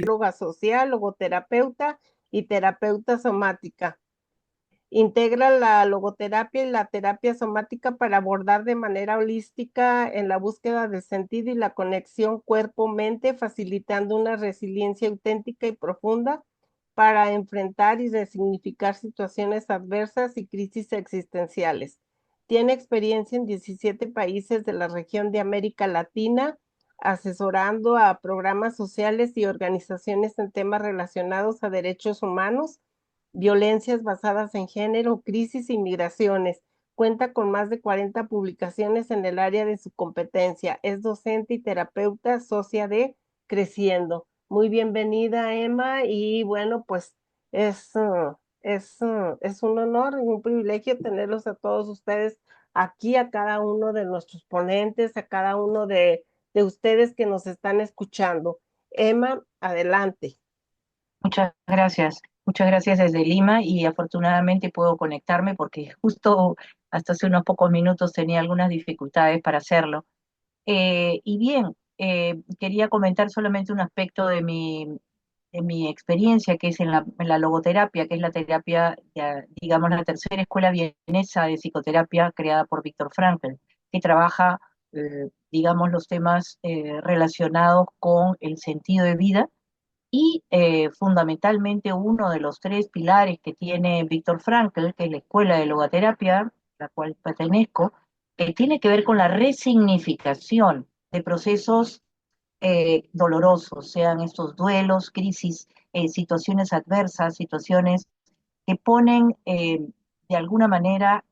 psicóloga social, logoterapeuta y terapeuta somática. Integra la logoterapia y la terapia somática para abordar de manera holística en la búsqueda del sentido y la conexión cuerpo-mente, facilitando una resiliencia auténtica y profunda para enfrentar y resignificar situaciones adversas y crisis existenciales. Tiene experiencia en 17 países de la región de América Latina, asesorando a programas sociales y organizaciones en temas relacionados a derechos humanos, violencias basadas en género, crisis y migraciones. Cuenta con más de 40 publicaciones en el área de su competencia. Es docente y terapeuta socia de Creciendo. Muy bienvenida, Emma, y bueno, pues es, es un honor y un privilegio tenerlos a todos ustedes aquí, a cada uno de nuestros ponentes, a cada uno de ustedes que nos están escuchando. Emma, adelante. Muchas gracias desde Lima y afortunadamente puedo conectarme porque justo hasta hace unos pocos minutos tenía algunas dificultades para hacerlo. Y bien, quería comentar solamente un aspecto de mi experiencia, que es en la logoterapia, que es la terapia, ya, digamos, la tercera escuela vienesa de psicoterapia creada por Viktor Frankl, que trabaja, digamos, los temas relacionados con el sentido de vida y fundamentalmente uno de los tres pilares que tiene Viktor Frankl, que es la escuela de logoterapia, la cual pertenezco, tiene que ver con la resignificación de procesos dolorosos, sean estos duelos, crisis, situaciones adversas, situaciones que ponen de alguna manera,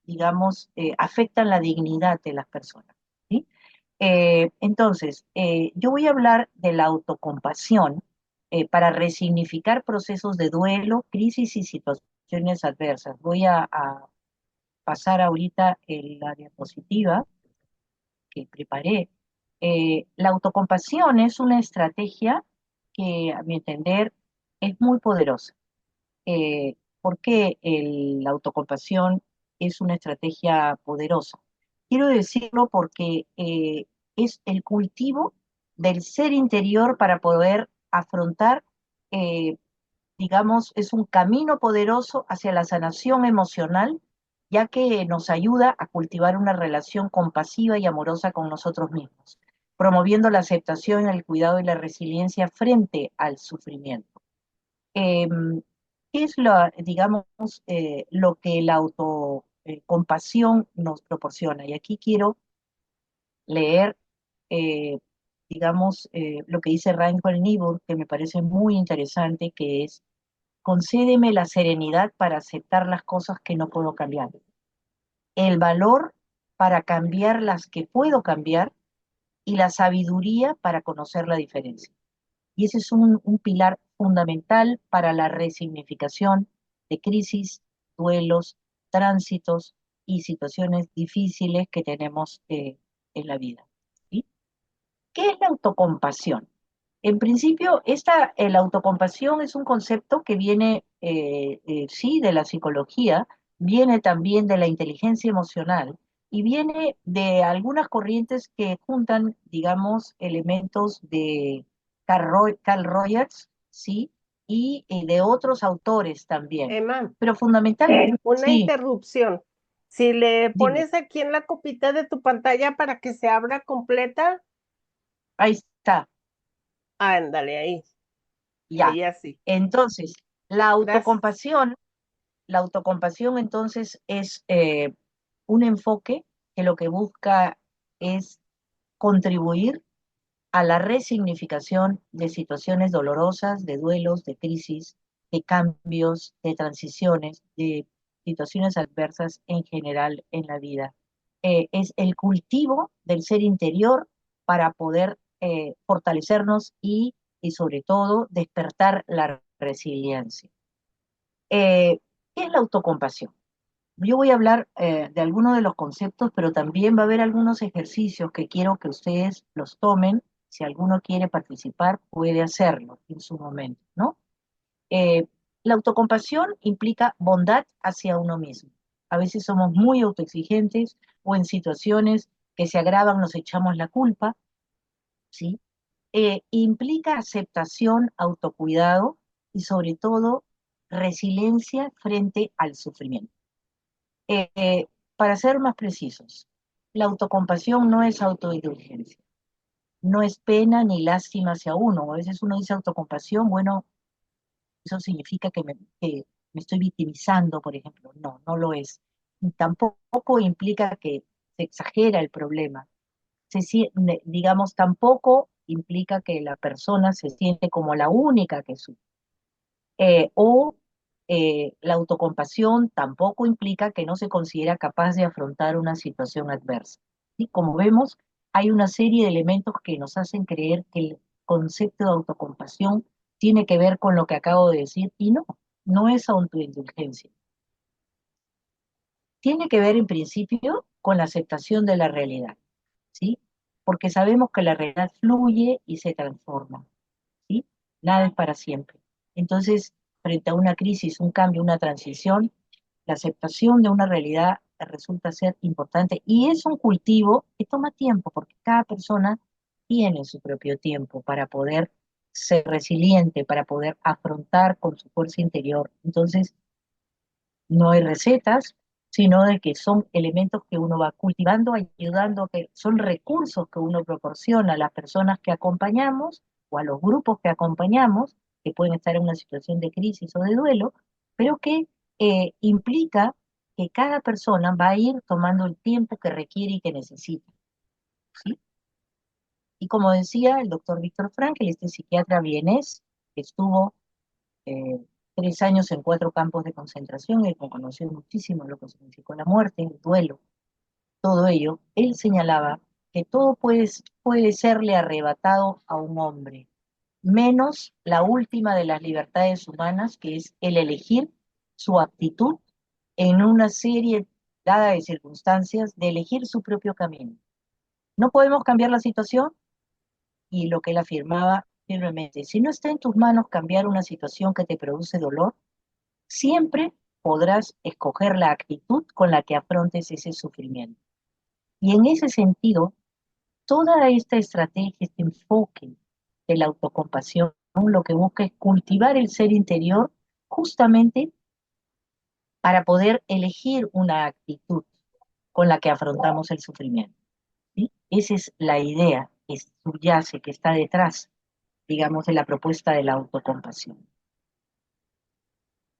digamos, afectan la dignidad de las personas. ¿Sí? Entonces, yo voy a hablar de la autocompasión para resignificar procesos de duelo, crisis y situaciones adversas. Voy a pasar ahorita en la diapositiva que preparé. La autocompasión es una estrategia que, a mi entender, es muy poderosa. ¿Por qué la autocompasión es una estrategia poderosa? Quiero decirlo porque es el cultivo del ser interior para poder afrontar, eh, digamos, es un camino poderoso hacia la sanación emocional, ya que nos ayuda a cultivar una relación compasiva y amorosa con nosotros mismos, promoviendo la aceptación, el cuidado y la resiliencia frente al sufrimiento. ¿Qué es digamos, lo que la autocompasión nos proporciona? Y aquí quiero leer, eh, digamos, lo que dice Reinhold Niebuhr, que me parece muy interesante, que es: concédeme la serenidad para aceptar las cosas que no puedo cambiar, el valor para cambiar las que puedo cambiar y la sabiduría para conocer la diferencia. Y ese es un pilar fundamental para la resignificación de crisis, duelos, tránsitos y situaciones difíciles que tenemos en la vida. ¿Sí? ¿Qué es la autocompasión? En principio, la autocompasión es un concepto que viene, sí, de la psicología, viene también de la inteligencia emocional y viene de algunas corrientes que juntan, digamos, elementos de Carl Rogers, sí, y de otros autores también. Emma, Pero fundamentalmente, una sí, interrupción. Si le dime, pones aquí en la copita de tu pantalla para que se abra completa, ahí está, ándale ahí, ya. ahí así. Entonces, Gracias. la autocompasión entonces es un enfoque que lo que busca es contribuir a la resignificación de situaciones dolorosas, de duelos, de crisis, de cambios, de transiciones, de situaciones adversas en general en la vida. Es el cultivo del ser interior para poder fortalecernos y sobre todo despertar la resiliencia. ¿Qué es la autocompasión? Yo voy a hablar de algunos de los conceptos, pero también va a haber algunos ejercicios que quiero que ustedes los tomen. Si alguno quiere participar, puede hacerlo en su momento, ¿no? Eh, la autocompasión implica bondad hacia uno mismo. A veces somos muy autoexigentes o en situaciones que se agravan nos echamos la culpa, ¿sí? implica aceptación, autocuidado y sobre todo resiliencia frente al sufrimiento. Para ser más precisos, la autocompasión no es autoindulgencia, no es pena ni lástima hacia uno. A veces uno dice autocompasión, bueno, eso significa que me estoy victimizando, por ejemplo. No, no lo es. Y tampoco implica que se exagera el problema. Digamos, tampoco implica que la persona se siente como la única que sufre. O la autocompasión tampoco implica que no se considera capaz de afrontar una situación adversa. ¿Sí? Como vemos, hay una serie de elementos que nos hacen creer que el concepto de autocompasión tiene que ver con lo que acabo de decir y no, no es autoindulgencia. Tiene que ver en principio con la aceptación de la realidad, ¿sí? Porque sabemos que la realidad fluye y se transforma, ¿sí? Nada es para siempre. Entonces, frente a una crisis, un cambio, una transición, la aceptación de una realidad resulta ser importante y es un cultivo que toma tiempo porque cada persona tiene su propio tiempo para poder ser resiliente, para poder afrontar con su fuerza interior. Entonces, no hay recetas, sino de que son elementos que uno va cultivando, ayudando, que son recursos que uno proporciona a las personas que acompañamos o a los grupos que acompañamos, que pueden estar en una situación de crisis o de duelo, pero que implica que cada persona va a ir tomando el tiempo que requiere y que necesita, ¿sí? Y como decía el doctor Víctor Frankl, este psiquiatra vienés, que estuvo eh, 3 años en 4 campos de concentración, él conoció muchísimo lo que significó la muerte, el duelo, todo ello. Él señalaba que todo puede serle arrebatado a un hombre, menos la última de las libertades humanas, que es el elegir su actitud en una serie dada de circunstancias, de elegir su propio camino. No podemos cambiar la situación y lo que él afirmaba firmemente, si no está en tus manos cambiar una situación que te produce dolor, siempre podrás escoger la actitud con la que afrontes ese sufrimiento. Y en ese sentido, toda esta estrategia, este enfoque de la autocompasión, lo que busca es cultivar el ser interior justamente para poder elegir una actitud con la que afrontamos el sufrimiento, ¿sí? Esa es la idea que subyace, que está detrás, digamos, de la propuesta de la autocompasión.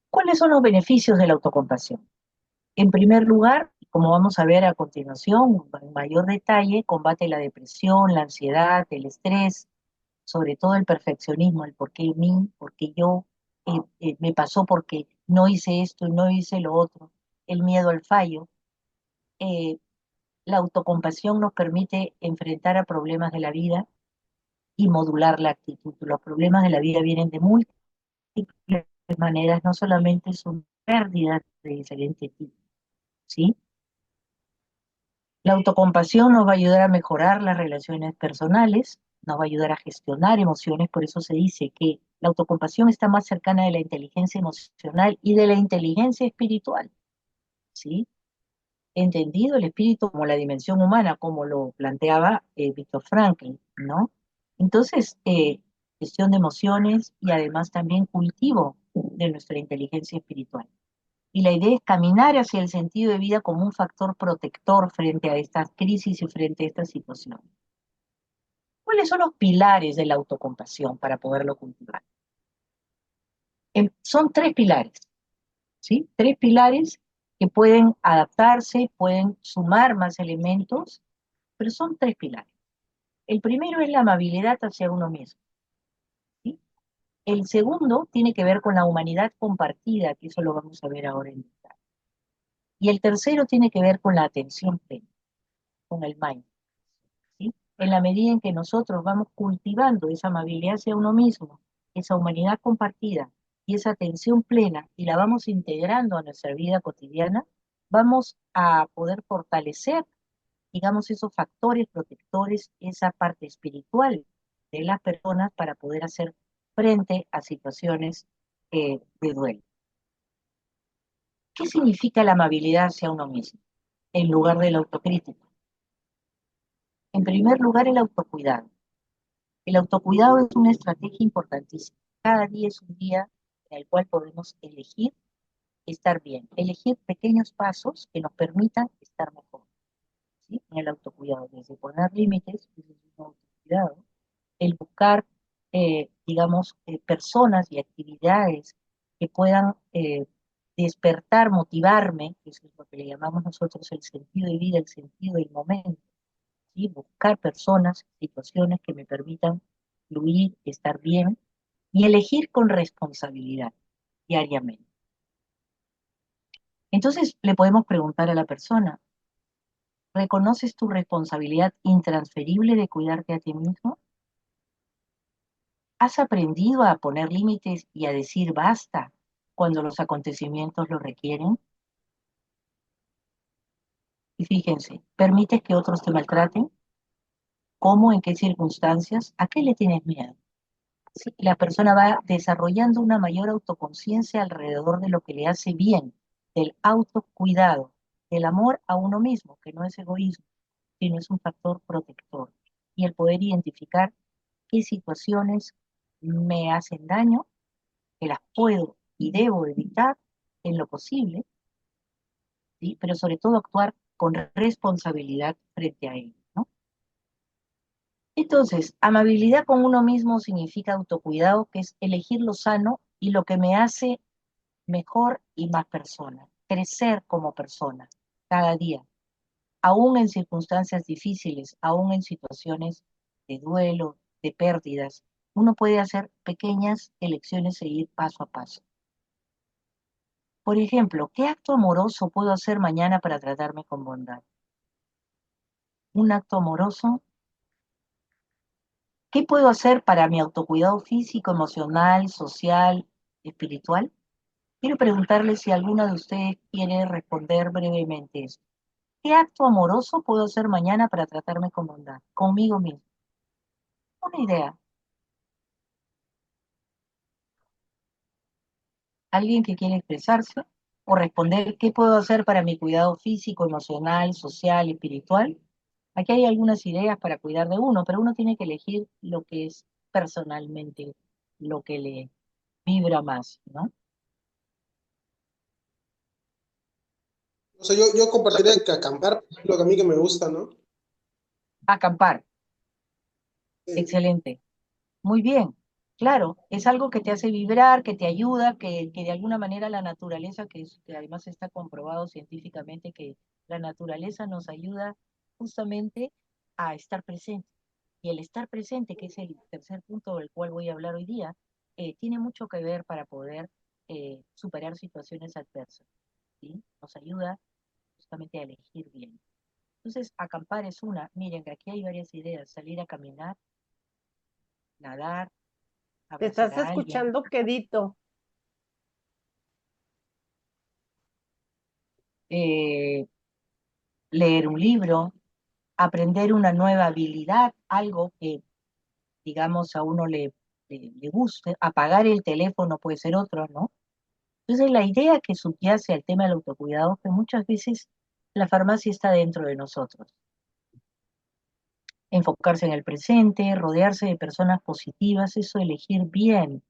¿Cuáles son los beneficios de la autocompasión? En primer lugar, como vamos a ver a continuación, en mayor detalle, combate la depresión, la ansiedad, el estrés, sobre todo el perfeccionismo, el por qué mí, por qué yo, me pasó porque no hice esto y no hice lo otro, el miedo al fallo. Eh, la autocompasión nos permite enfrentar a problemas de la vida y modular la actitud. Los problemas de la vida vienen de múltiples maneras, no solamente son pérdidas de diferente tipo, ¿sí? La autocompasión nos va a ayudar a mejorar las relaciones personales, nos va a ayudar a gestionar emociones, por eso se dice que la autocompasión está más cercana de la inteligencia emocional y de la inteligencia espiritual, ¿sí? Entendido el espíritu como la dimensión humana, como lo planteaba Víctor Frankl, ¿no? Entonces, gestión de emociones y además también cultivo de nuestra inteligencia espiritual. Y la idea es caminar hacia el sentido de vida como un factor protector frente a estas crisis y frente a estas situaciones. ¿Cuáles son los pilares de la autocompasión para poderlo cultivar? Son 3 pilares, ¿sí? 3 pilares que pueden adaptarse, pueden sumar más elementos, pero son 3 pilares. El primero es la amabilidad hacia uno mismo, ¿sí? El segundo tiene que ver con la humanidad compartida, que eso lo vamos a ver ahora en detalle. Y el tercero tiene que ver con la atención plena, con el mind, ¿sí? En la medida en que nosotros vamos cultivando esa amabilidad hacia uno mismo, esa humanidad compartida y esa atención plena y la vamos integrando a nuestra vida cotidiana, vamos a poder fortalecer, digamos, esos factores protectores, esa parte espiritual de las personas para poder hacer frente a situaciones de duelo. ¿Qué significa la amabilidad hacia uno mismo en lugar de la autocrítica? En primer lugar, el autocuidado. El autocuidado es una estrategia importantísima. Cada día es un día en el cual podemos elegir estar bien, elegir pequeños pasos que nos permitan estar mejor, ¿sí? En el autocuidado, desde poner límites, desde un autocuidado, el buscar, digamos, personas y actividades que puedan despertar, motivarme, que es lo que le llamamos nosotros el sentido de vida, el sentido del momento, ¿sí? Buscar personas, situaciones que me permitan fluir, estar bien y elegir con responsabilidad diariamente. Entonces le podemos preguntar a la persona, ¿reconoces tu responsabilidad intransferible de cuidarte a ti mismo? ¿Has aprendido a poner límites y a decir basta cuando los acontecimientos lo requieren? Y fíjense, ¿permites que otros te maltraten? ¿Cómo? ¿En qué circunstancias? ¿A qué le tienes miedo? Sí, la persona va desarrollando una mayor autoconciencia alrededor de lo que le hace bien, del autocuidado, del amor a uno mismo, que no es egoísmo, sino es un factor protector. Y el poder identificar qué situaciones me hacen daño, que las puedo y debo evitar en lo posible, ¿sí? Pero sobre todo actuar con responsabilidad frente a ello, ¿no? Entonces, amabilidad con uno mismo significa autocuidado, que es elegir lo sano y lo que me hace mejor y más persona, crecer como persona cada día, aún en circunstancias difíciles, aún en situaciones de duelo, de pérdidas, uno puede hacer pequeñas elecciones e ir paso a paso. Por ejemplo, ¿qué acto amoroso puedo hacer mañana para tratarme con bondad? Un acto amoroso. ¿Qué puedo hacer para mi autocuidado físico, emocional, social, espiritual? Quiero preguntarle si alguna de ustedes quiere responder brevemente esto. ¿Qué acto amoroso puedo hacer mañana para tratarme con bondad? Conmigo mismo. Una idea. ¿Alguien que quiere expresarse? ¿O responder qué puedo hacer para mi cuidado físico, emocional, social, espiritual? Aquí hay algunas ideas para cuidar de uno, pero uno tiene que elegir lo que es personalmente lo que le vibra más, ¿no? O sea, yo compartiría que acampar, lo que a mí que me gusta, ¿no? Acampar. Sí. Excelente. Muy bien. Claro, es algo que te hace vibrar, que te ayuda, que de alguna manera la naturaleza, que además está comprobado científicamente que la naturaleza nos ayuda justamente a estar presente. Y el estar presente, que es el tercer punto del cual voy a hablar hoy día, tiene mucho que ver para poder superar situaciones adversas, ¿sí? Nos ayuda justamente a elegir bien. Entonces, acampar es una. Miren, que aquí hay varias ideas. Salir a caminar, nadar, Te abrazar estás a alguien, escuchando quedito. eh, leer un libro, aprender una nueva habilidad, algo que, digamos, a uno le guste, apagar el teléfono puede ser otro, ¿no? Entonces, la idea que subyace al tema del autocuidado es que muchas veces la farmacia está dentro de nosotros. Enfocarse en el presente, rodearse de personas positivas, eso elegir bien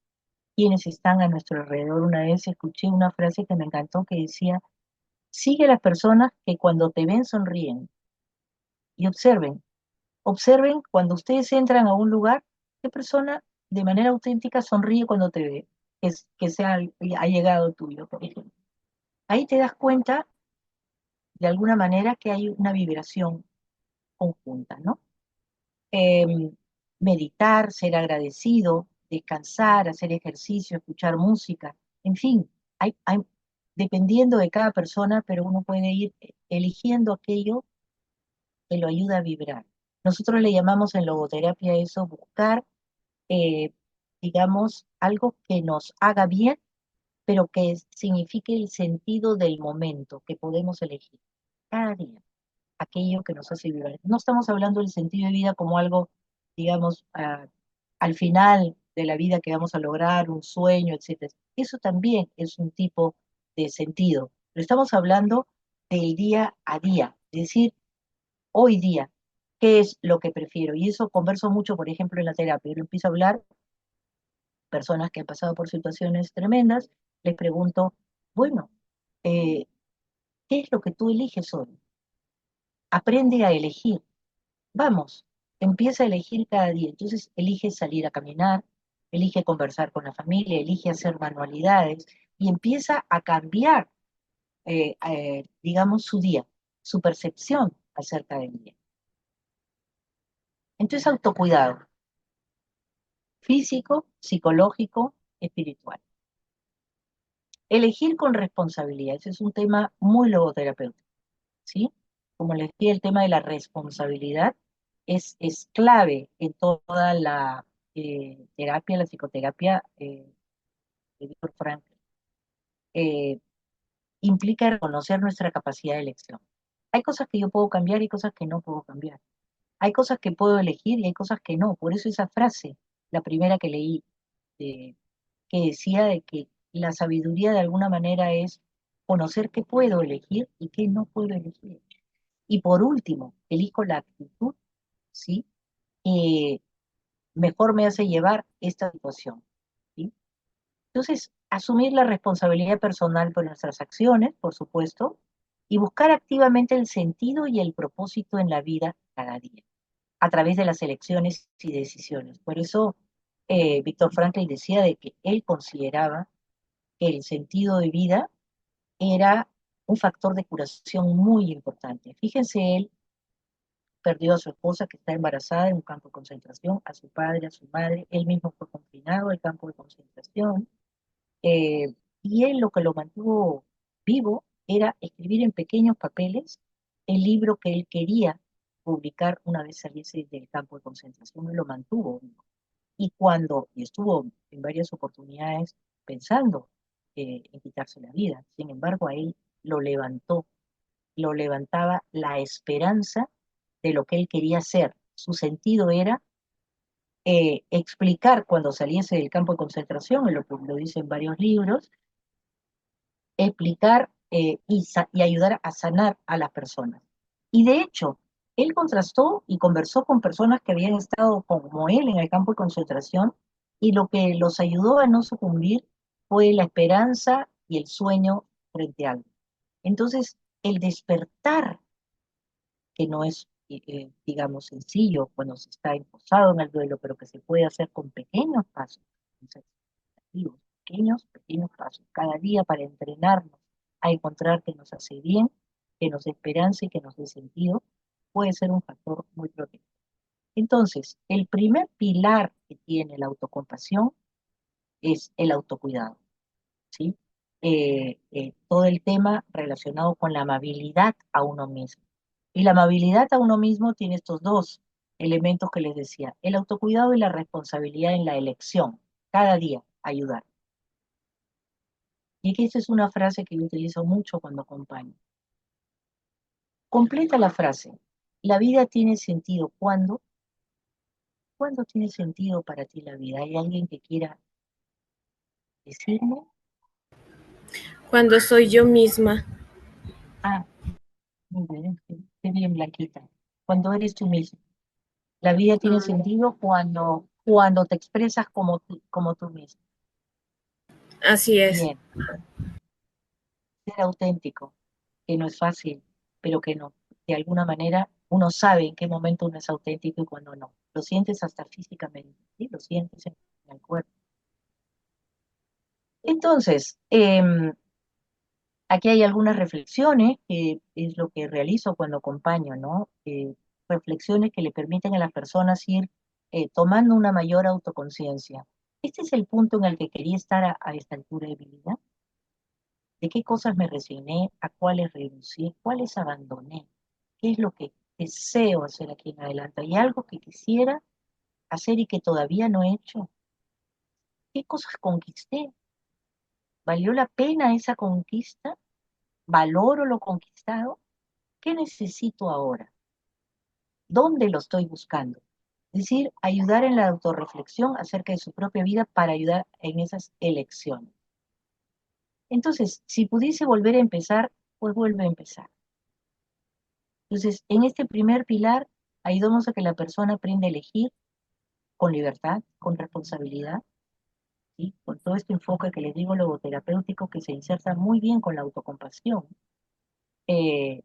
quienes están a nuestro alrededor. Una vez escuché una frase que me encantó que decía, sigue a las personas que cuando te ven sonríen y observen cuando ustedes entran a un lugar, qué persona de manera auténtica sonríe cuando te ve, que sea ha llegado tuyo, por ejemplo. Ahí te das cuenta de alguna manera que hay una vibración conjunta, ¿no? Eh, meditar, ser agradecido, descansar, hacer ejercicio, escuchar música, en fin, dependiendo de cada persona, pero uno puede ir eligiendo aquello que lo ayuda a vibrar. Nosotros le llamamos en logoterapia eso buscar, eh, digamos, algo que nos haga bien, pero que signifique el sentido del momento que podemos elegir cada día, aquello que nos hace vibrar. No estamos hablando del sentido de vida como algo, digamos, al final de la vida que vamos a lograr, un sueño, etcétera. Eso también es un tipo de sentido, pero estamos hablando del día a día, es decir, hoy día, ¿Qué es lo que prefiero? Y eso converso mucho, por ejemplo, en la terapia. Yo empiezo a hablar, personas que han pasado por situaciones tremendas, les pregunto, bueno, eh, ¿qué es lo que tú eliges hoy? Aprende a elegir. Vamos, empieza a elegir cada día. Entonces, elige salir a caminar, elige conversar con la familia, elige hacer manualidades y empieza a cambiar, digamos, su día, su percepción acerca del día. Entonces, autocuidado, físico, psicológico, espiritual. Elegir con responsabilidad, ese es un tema muy logoterapéutico, ¿sí? Como les decía, el tema de la responsabilidad es clave en toda la terapia, la psicoterapia de Viktor Frankl. Eh, Implica reconocer nuestra capacidad de elección. Hay cosas que yo puedo cambiar y cosas que no puedo cambiar. Hay cosas que puedo elegir y hay cosas que no. Por eso esa frase, la primera que leí, eh, que decía de que la sabiduría de alguna manera es conocer qué puedo elegir y qué no puedo elegir. Y por último, elijo la actitud, ¿sí? Que mejor me hace llevar esta situación, ¿sí? Entonces, asumir la responsabilidad personal por nuestras acciones, por supuesto, y buscar activamente el sentido y el propósito en la vida cada día, a través de las elecciones y decisiones. Por eso, Víctor Frankl decía de que él consideraba que el sentido de vida era un factor de curación muy importante. Fíjense, él perdió a su esposa que está embarazada en un campo de concentración, a su padre, a su madre, él mismo fue confinado al campo de concentración, y él lo que lo mantuvo vivo era escribir en pequeños papeles el libro que él quería publicar una vez saliese del campo de concentración, y lo mantuvo vivo. Y estuvo en varias oportunidades pensando en quitarse la vida, sin embargo a él lo levantó, lo levantaba la esperanza de lo que él quería hacer. Su sentido era explicar cuando saliese del campo de concentración, lo dice en varios libros, explicar y ayudar a sanar a las personas. Y de hecho, él contrastó y conversó con personas que habían estado como él en el campo de concentración, y lo que los ayudó a no sucumbir fue la esperanza y el sueño frente a algo. Entonces, el despertar, que no es, digamos, sencillo cuando se está esposado en el duelo, pero que se puede hacer con pequeños pasos, pequeños pasos, cada día para entrenarnos a encontrar que nos hace bien, que nos dé esperanza y que nos dé sentido, puede ser un factor muy protector. Entonces, el primer pilar que tiene la autocompasión es el autocuidado, ¿sí? Todo el tema relacionado con la amabilidad a uno mismo. Y la amabilidad a uno mismo tiene estos dos elementos que les decía, el autocuidado y la responsabilidad en la elección, cada día ayudar. Y que esta es una frase que yo utilizo mucho cuando acompaño. Completa la frase. La vida tiene sentido cuando. ¿Cuándo tiene sentido para ti la vida? ¿Hay alguien que quiera decirme? Cuando soy yo misma. Ah, muy bien, qué bien, Blanquita. Cuando eres tú mismo. La vida tiene sentido cuando te expresas como tú mismo. Así es. Bien, ser auténtico, que no es fácil, pero que no. De alguna manera uno sabe en qué momento uno es auténtico y cuando no. Lo sientes hasta físicamente, ¿sí? Lo sientes en el cuerpo. Entonces, aquí hay algunas reflexiones, que es lo que realizo cuando acompaño, ¿no? Reflexiones que le permiten a las personas ir tomando una mayor autoconciencia. Este es el punto en el que quería estar a esta altura de mi vida. ¿De qué cosas me resigné? ¿A cuáles renuncié? ¿Cuáles abandoné? ¿Qué es lo que deseo hacer aquí en adelante? ¿Hay algo que quisiera hacer y que todavía no he hecho? ¿Qué cosas conquisté? ¿Valió la pena esa conquista? ¿Valoro lo conquistado? ¿Qué necesito ahora? ¿Dónde lo estoy buscando? Es decir, ayudar en la autorreflexión acerca de su propia vida para ayudar en esas elecciones. Entonces, si pudiese volver a empezar, pues vuelve a empezar. Entonces, en este primer pilar, Ayudamos a que la persona aprenda a elegir con libertad, con responsabilidad, ¿sí? Con todo este enfoque que les digo logoterapéutico que se inserta muy bien con la autocompasión. Eh,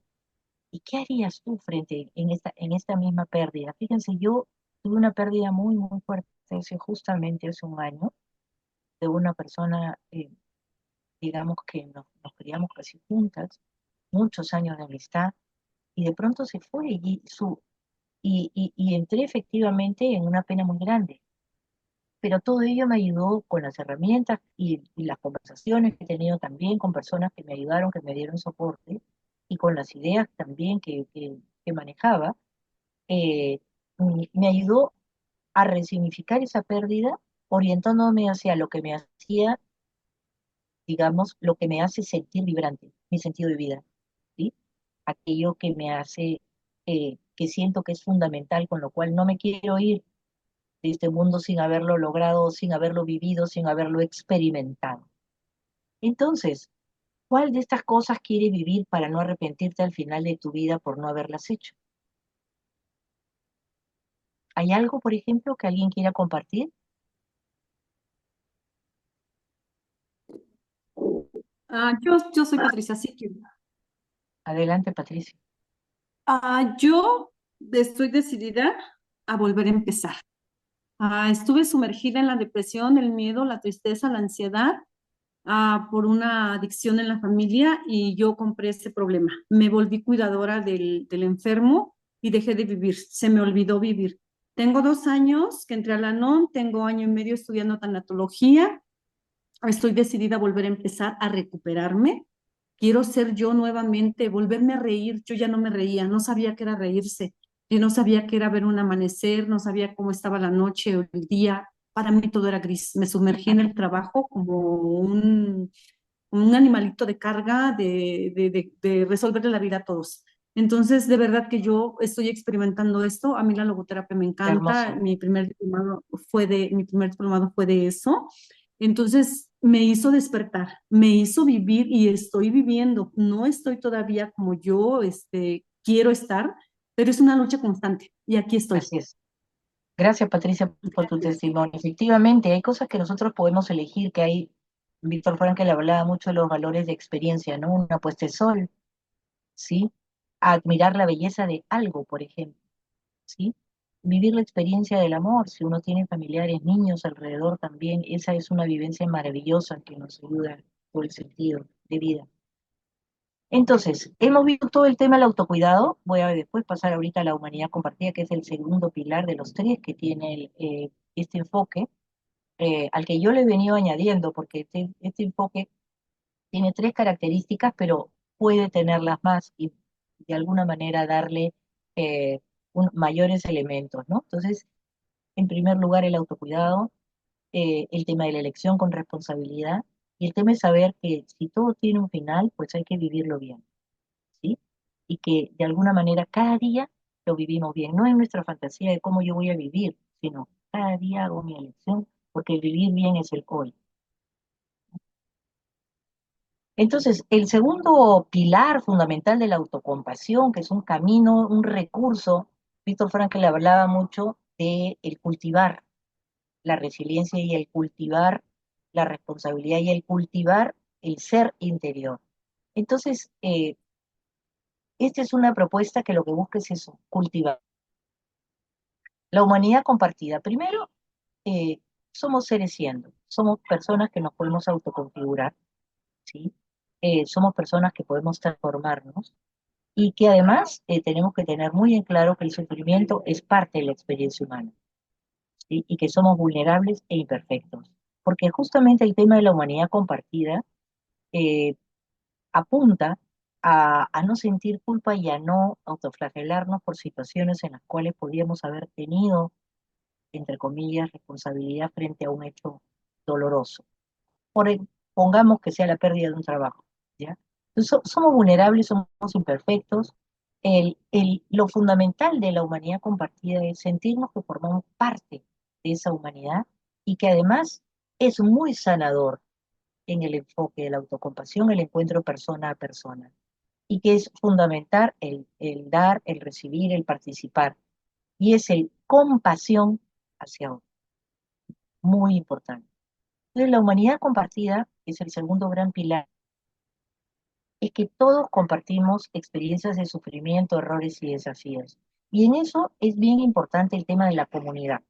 ¿Y qué harías tú frente en esta misma pérdida? Fíjense, yo tuve una pérdida muy, muy fuerte justamente hace un año de una persona, digamos que nos criamos casi juntas, muchos años de amistad, y de pronto se fue y entré efectivamente en una pena muy grande. Pero todo ello me ayudó con las herramientas y las conversaciones que he tenido también con personas que me ayudaron, que me dieron soporte, y con las ideas también que manejaba, eh, me ayudó a resignificar esa pérdida, orientándome hacia lo que me hacía, digamos, lo que me hace sentir vibrante, mi sentido de vida, ¿sí? Aquello que me hace, que siento que es fundamental, con lo cual no me quiero ir de este mundo sin haberlo logrado, sin haberlo vivido, sin haberlo experimentado. Entonces, ¿cuál de estas cosas quieres vivir para no arrepentirte al final de tu vida por no haberlas hecho? ¿Hay algo, por ejemplo, que alguien quiera compartir? Yo soy Patricia Siquio. Adelante, Patricia. Yo estoy decidida a volver a empezar. Estuve sumergida en la depresión, el miedo, la tristeza, la ansiedad, por una adicción en la familia y yo compré ese problema. Me volví cuidadora del enfermo y dejé de vivir. Se me olvidó vivir. Tengo 2 años que entré a la NOM, tengo 1 año y medio estudiando tanatología. Estoy decidida a volver a empezar a recuperarme. Quiero ser yo nuevamente, volverme a reír. Yo ya no me reía, no sabía qué era reírse. Yo no sabía qué era ver un amanecer, no sabía cómo estaba la noche o el día. Para mí todo era gris. Me sumergí en el trabajo como un animalito de carga de resolverle la vida a todos. Entonces, de verdad que yo estoy experimentando esto. A mí la logoterapia me Qué encanta. hermoso. Mi primer diplomado fue de eso. Entonces, me hizo despertar, me hizo vivir y estoy viviendo. No estoy todavía como yo quiero estar, pero es una lucha constante y aquí estoy. Así es. Gracias, Patricia, por tu testimonio. Efectivamente, hay cosas que nosotros podemos elegir, que hay, Víctor Frankl hablaba mucho de los valores de experiencia, ¿no? Una puesta de sol, ¿sí? Admirar la belleza de algo, por ejemplo, ¿sí? Vivir la experiencia del amor, si uno tiene familiares, niños alrededor también, esa es una vivencia maravillosa que nos ayuda por el sentido de vida. Entonces, hemos visto todo el tema del autocuidado, voy a después pasar ahorita a la humanidad compartida, que es el segundo pilar de los tres que tiene este enfoque, al que yo le he venido añadiendo, porque este enfoque tiene tres características, pero puede tenerlas más y de alguna manera darle eh, mayores elementos, ¿no? Entonces, en primer lugar, el autocuidado, el tema de la elección con responsabilidad y el tema de saber que si todo tiene un final, pues hay que vivirlo bien, ¿sí? Y que de alguna manera cada día lo vivimos bien, no es nuestra fantasía de cómo yo voy a vivir, sino cada día hago mi elección, porque el vivir bien es el hoy. Entonces, el segundo pilar fundamental de la autocompasión, que es un camino, un recurso, Víctor Frankl hablaba mucho de el cultivar la resiliencia y el cultivar la responsabilidad y el cultivar el ser interior. Entonces, esta es una propuesta que lo que busca es eso, cultivar. La humanidad compartida. Primero, eh, somos seres siendo, somos personas que nos podemos autoconfigurar, ¿sí? Somos personas que podemos transformarnos y que además tenemos que tener muy en claro que el sufrimiento es parte de la experiencia humana, ¿sí? Y que somos vulnerables e imperfectos. Porque justamente el tema de la humanidad compartida eh, apunta a no sentir culpa y a no autoflagelarnos por situaciones en las cuales podíamos haber tenido, entre comillas, responsabilidad frente a un hecho doloroso. Pongamos que sea la pérdida de un trabajo, ¿ya? Entonces, somos vulnerables, somos imperfectos. Lo fundamental de la humanidad compartida es sentirnos que formamos parte de esa humanidad y que además es muy sanador en el enfoque de la autocompasión, el encuentro persona a persona, y que es fundamental el dar, el recibir, el participar, y es el compasión hacia otro, muy importante. Entonces, la humanidad compartida, que es el segundo gran pilar, es que todos compartimos experiencias de sufrimiento, errores y desafíos. Y en eso es bien importante el tema de la comunidad.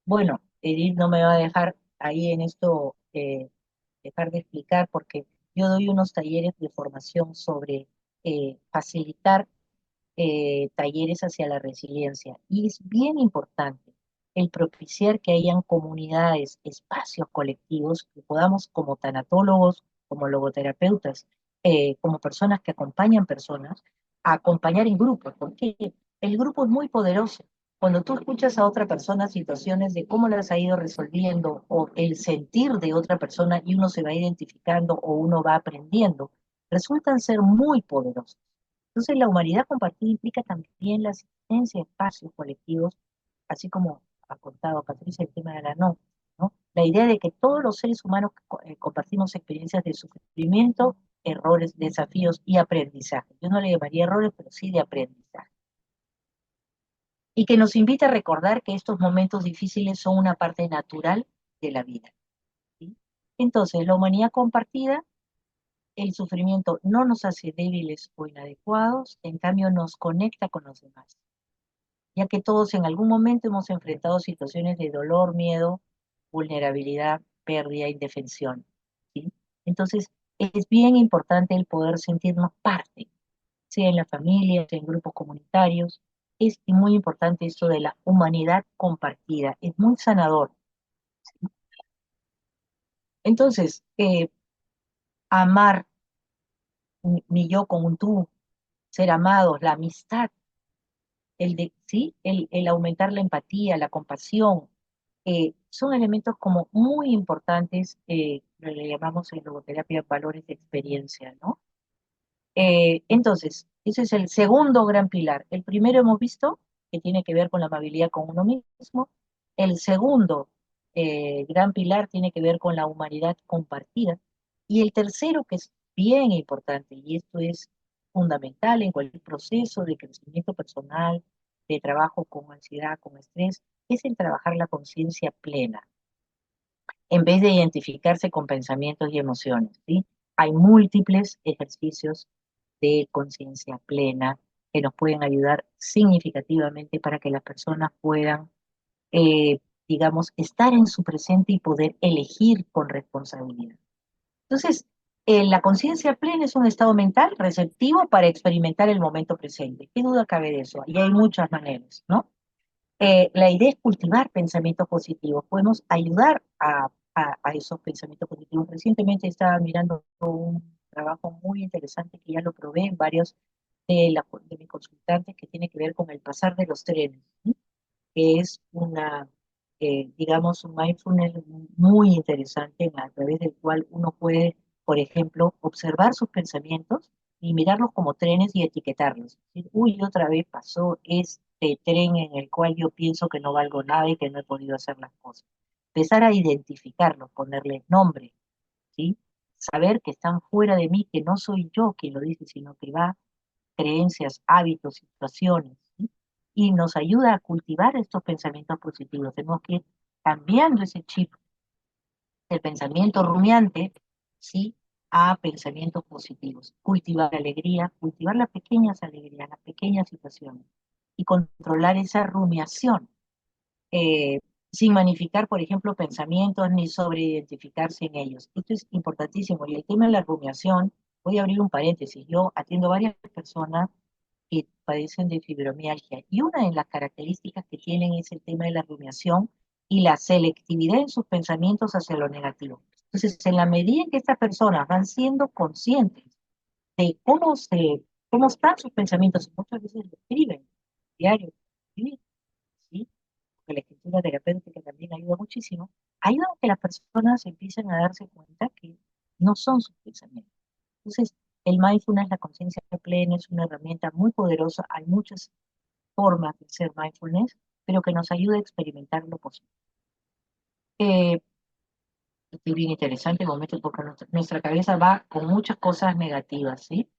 Bueno, Edith no me va a dejar ahí en esto dejar de explicar porque yo doy unos talleres de formación sobre facilitar talleres hacia la resiliencia. Y es bien importante el propiciar que hayan comunidades, espacios colectivos, que podamos como tanatólogos, como logoterapeutas, como personas que acompañan personas, a acompañar en grupos, porque el grupo es muy poderoso. Cuando tú escuchas a otra persona situaciones de cómo las ha ido resolviendo o el sentir de otra persona y uno se va identificando o uno va aprendiendo, resultan ser muy poderosos. Entonces, la humanidad compartida implica también la existencia de espacios colectivos, así como ha contado Patricia el tema de la ¿no? La idea de que todos los seres humanos compartimos experiencias de sufrimiento, errores, desafíos y aprendizaje. Yo no le llamaría errores, pero sí de aprendizaje. Y que nos invita a recordar que estos momentos difíciles son una parte natural de la vida. ¿Sí? Entonces, la humanidad compartida, el sufrimiento no nos hace débiles o inadecuados, en cambio nos conecta con los demás, ya que todos en algún momento hemos enfrentado situaciones de dolor, miedo, vulnerabilidad, pérdida, indefensión. ¿Sí? Entonces, es bien importante el poder sentirnos parte, sea en la familia, sea en grupos comunitarios. Es muy importante esto de la humanidad compartida, es muy sanador. Entonces, amar mi yo con un tú, ser amados, la amistad, ¿sí? El aumentar la empatía, la compasión, son elementos como muy importantes, le llamamos en logoterapia valores de experiencia, ¿no? Entonces, ese es el segundo gran pilar. El primero hemos visto que tiene que ver con la amabilidad con uno mismo. El segundo gran pilar tiene que ver con la humanidad compartida. Y el tercero, que es bien importante, y esto es fundamental en cualquier proceso de crecimiento personal, de trabajo con ansiedad, con estrés, es el trabajar la conciencia plena, en vez de identificarse con pensamientos y emociones, ¿sí? Hay múltiples ejercicios de conciencia plena que nos pueden ayudar significativamente para que las personas puedan, eh, digamos, estar en su presente y poder elegir con responsabilidad. Entonces, la conciencia plena es un estado mental receptivo para experimentar el momento presente. ¿Qué duda cabe de eso? Y hay muchas maneras, ¿no? La idea es cultivar pensamientos positivos. Podemos ayudar a esos pensamientos positivos. Recientemente estaba mirando un trabajo muy interesante que ya lo probé en varios de mis consultantes que tiene que ver con el pasar de los trenes, ¿sí? Que es digamos, un mindfulness muy interesante a través del cual uno puede, por ejemplo, observar sus pensamientos y mirarlos como trenes y etiquetarlos. Decir, uy, otra vez pasó este tren en el cual yo pienso que no valgo nada y que no he podido hacer las cosas. Empezar a identificarlos, ponerles nombre, ¿sí? Saber que están fuera de mí, que no soy yo quien lo dice, sino que va creencias, hábitos, situaciones, ¿sí? Y nos ayuda a cultivar estos pensamientos positivos. Tenemos que ir cambiando ese chip del pensamiento rumiante, ¿sí? A pensamientos positivos. Cultivar alegría, cultivar las pequeñas alegrías, las pequeñas situaciones y controlar esa rumiación. eh, Sin magnificar, por ejemplo, pensamientos ni sobreidentificarse en ellos. Esto es importantísimo. Y el tema de la rumiación, voy a abrir un paréntesis. Yo atiendo varias personas que padecen de fibromialgia. Y una de las características que tienen es el tema de la rumiación y la selectividad en sus pensamientos hacia lo negativo. Entonces, en la medida en que estas personas van siendo conscientes de cómo están sus pensamientos, muchas veces lo escriben diario, ¿sí? ¿Sí? Porque la escritura terapéutica también ayuda muchísimo, ayuda a que las personas empiecen a darse cuenta que no son sus pensamientos. Entonces, el mindfulness, la conciencia plena, es una herramienta muy poderosa. Hay muchas formas de ser mindfulness, pero que nos ayuda a experimentar lo posible. Es bien interesante el momento porque nuestra cabeza va con muchas cosas negativas, ¿sí?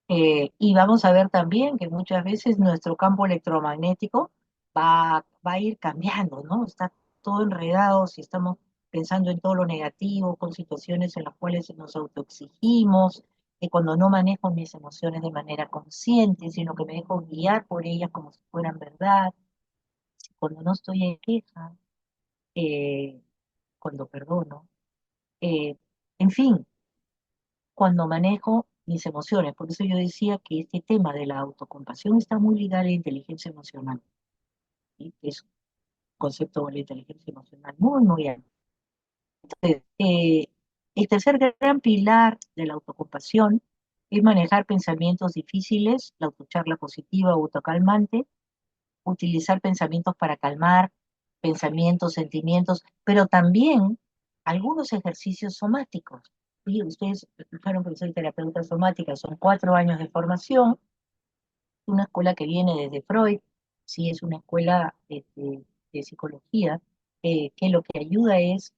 Y vamos a ver también que muchas veces nuestro campo electromagnético va a ir cambiando, ¿no? Está todo enredado si estamos pensando en todo lo negativo, con situaciones en las cuales nos autoexigimos, que cuando no manejo mis emociones de manera consciente, sino que me dejo guiar por ellas como si fueran verdad, cuando no estoy en queja, eh, cuando perdono, eh, en fin, cuando manejo mis emociones. Por eso yo decía que este tema de la autocompasión está muy ligado a la inteligencia emocional, ¿sí? Es un concepto de la inteligencia emocional muy, muy amplio. Entonces, el tercer gran pilar de la autocompasión es manejar pensamientos difíciles, la autocharla positiva o autocalmante, utilizar pensamientos para calmar pensamientos, sentimientos, pero también algunos ejercicios somáticos. Y ustedes escucharon que soy terapeuta somática, son 4 años de formación, una escuela que viene desde Freud, sí es una escuela de psicología, que lo que ayuda es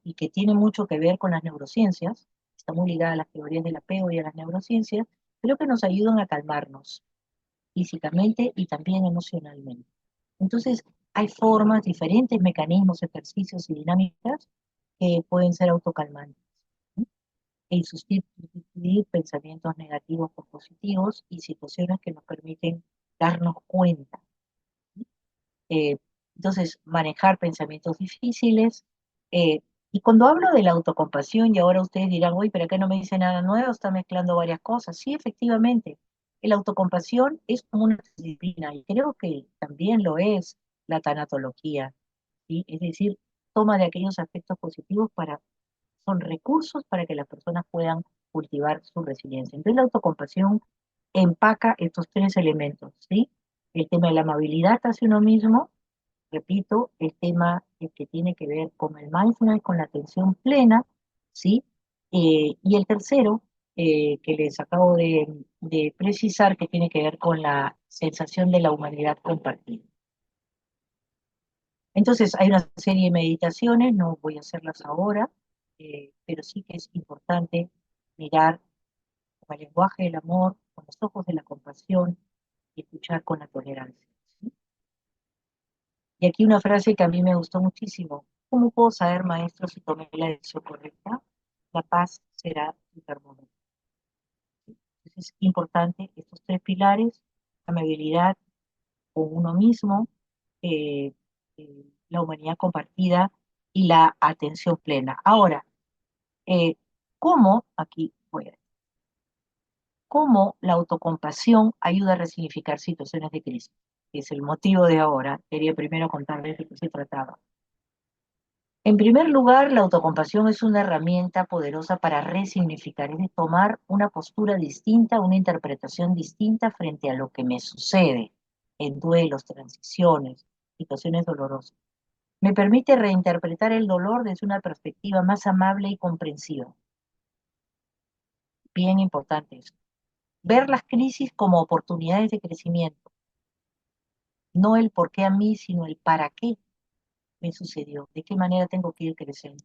y que tiene mucho que ver con las neurociencias, está muy ligada a las teorías del apego y a las neurociencias, creo que nos ayudan a calmarnos físicamente y también emocionalmente. Entonces, hay formas, diferentes mecanismos, ejercicios y dinámicas que pueden ser autocalmantes, ¿sí? Y sustituir pensamientos negativos por positivos y situaciones que nos permiten darnos cuenta. Eh, entonces, manejar pensamientos difíciles. Y cuando hablo de la autocompasión, y ahora ustedes dirán, uy, pero acá no me dice nada nuevo, está mezclando varias cosas. Sí, efectivamente, la autocompasión es como una disciplina, y creo que también lo es la tanatología, ¿sí? Es decir, toma de aquellos aspectos positivos son recursos para que las personas puedan cultivar su resiliencia. Entonces, la autocompasión empaca estos tres elementos, ¿sí? El tema de la amabilidad hacia uno mismo, repito, el tema que tiene que ver con el mindfulness, con la atención plena, ¿sí? Y el tercero, que les acabo de precisar, que tiene que ver con la sensación de la humanidad compartida. Entonces, hay una serie de meditaciones, no voy a hacerlas ahora, pero sí que es importante mirar con el lenguaje del amor, con los ojos de la compasión y escuchar con la tolerancia, ¿sí? Y aquí una frase que a mí me gustó muchísimo. ¿Cómo puedo saber, maestro, si tomé la decisión correcta? La paz será tu termómetro. Entonces es importante estos tres pilares: la amabilidad con uno mismo, eh, la humanidad compartida y la atención plena. Ahora, aquí voy a ver, cómo la autocompasión ayuda a resignificar situaciones de crisis, que es el motivo de ahora. Quería primero contarles de qué se trataba. En primer lugar, la autocompasión es una herramienta poderosa para resignificar, es de tomar una postura distinta, una interpretación distinta frente a lo que me sucede en duelos, transiciones, situaciones dolorosas. Me permite reinterpretar el dolor desde una perspectiva más amable y comprensiva. Bien importante eso. Ver las crisis como oportunidades de crecimiento, no el por qué a mí, sino el para qué me sucedió, de qué manera tengo que ir creciendo.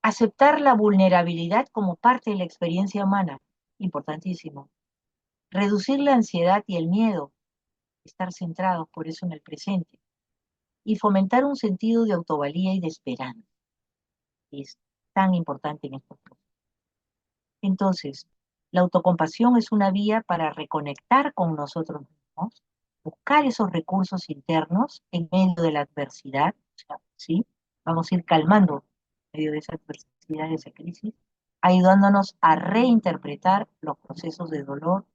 Aceptar la vulnerabilidad como parte de la experiencia humana, importantísimo. Reducir la ansiedad y el miedo, estar centrados por eso en el presente. Y fomentar un sentido de autovalía y de esperanza, que es tan importante en estos procesos. Entonces, la autocompasión es una vía para reconectar con nosotros mismos, buscar esos recursos internos en medio de la adversidad, o sea, ¿sí? Vamos a ir calmando en medio de esa adversidad, de esa crisis, ayudándonos a reinterpretar los procesos de dolor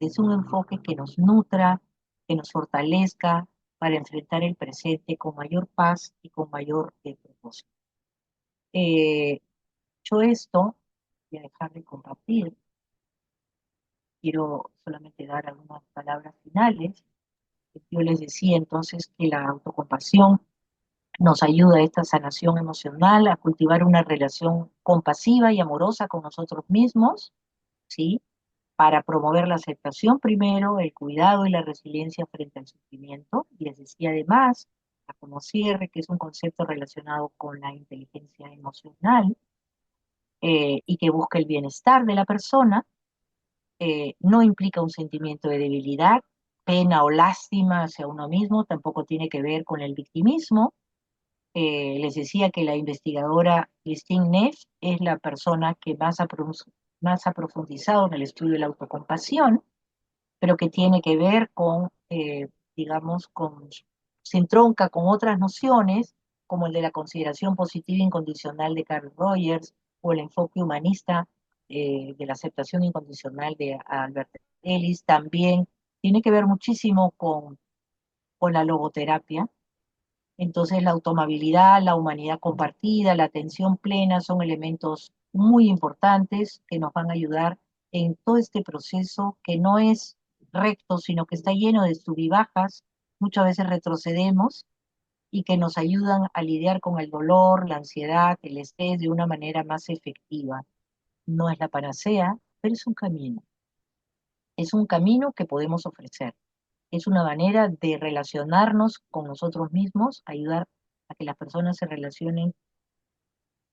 desde un enfoque que nos nutra, que nos fortalezca para enfrentar el presente con mayor paz y con mayor propósito. Dicho esto, voy a dejar de compartir. Quiero solamente dar algunas palabras finales. Yo les decía entonces que la autocompasión nos ayuda a esta sanación emocional, a cultivar una relación compasiva y amorosa con nosotros mismos, ¿sí? Para promover la aceptación primero, el cuidado y la resiliencia frente al sufrimiento. Y les decía además, como cierre, que es un concepto relacionado con la inteligencia emocional, y que busca el bienestar de la persona. No implica un sentimiento de debilidad, pena o lástima hacia uno mismo, tampoco tiene que ver con el victimismo. Les decía que la investigadora Christine Neff es la persona que más ha profundizado en el estudio de la autocompasión, pero que tiene que ver con, digamos, se entronca con otras nociones, como el de la consideración positiva e incondicional de Carl Rogers, o el enfoque humanista de la aceptación incondicional de Albert Ellis. También tiene que ver muchísimo con la logoterapia. Entonces, la automabilidad, la humanidad compartida, la atención plena son elementos muy importantes que nos van a ayudar en todo este proceso que no es recto, sino que está lleno de sub y bajas. Muchas veces retrocedemos y que nos ayudan a lidiar con el dolor, la ansiedad, el estrés de una manera más efectiva. No es la panacea, pero es un camino. Es un camino que podemos ofrecer. Es una manera de relacionarnos con nosotros mismos, ayudar a que las personas se relacionen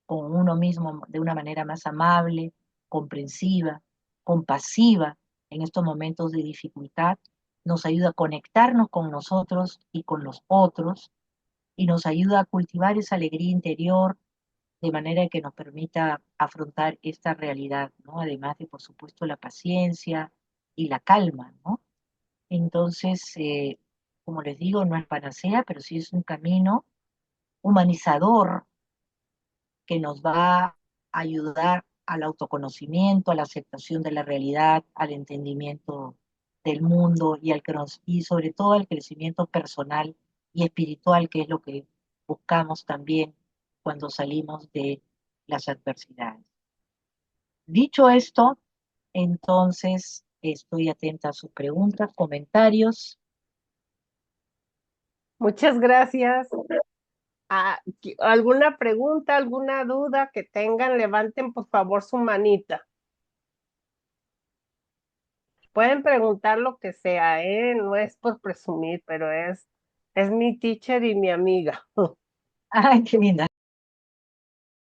con uno mismo de una manera más amable, comprensiva, compasiva en estos momentos de dificultad. Nos ayuda a conectarnos con nosotros y con los otros y nos ayuda a cultivar esa alegría interior de manera que nos permita afrontar esta realidad, ¿no? Además de, por supuesto, la paciencia y la calma, ¿no? Entonces, como les digo, no es panacea, pero sí es un camino humanizador que nos va a ayudar al autoconocimiento, a la aceptación de la realidad, al entendimiento del mundo y sobre todo al crecimiento personal y espiritual, que es lo que buscamos también cuando salimos de las adversidades. Dicho esto, entonces estoy atenta a sus preguntas, comentarios. Muchas gracias. ¿Alguna pregunta, alguna duda que tengan? Levanten por favor su manita. Pueden preguntar lo que sea, ¿eh? No es por presumir, pero es mi teacher y mi amiga. Ay, qué linda.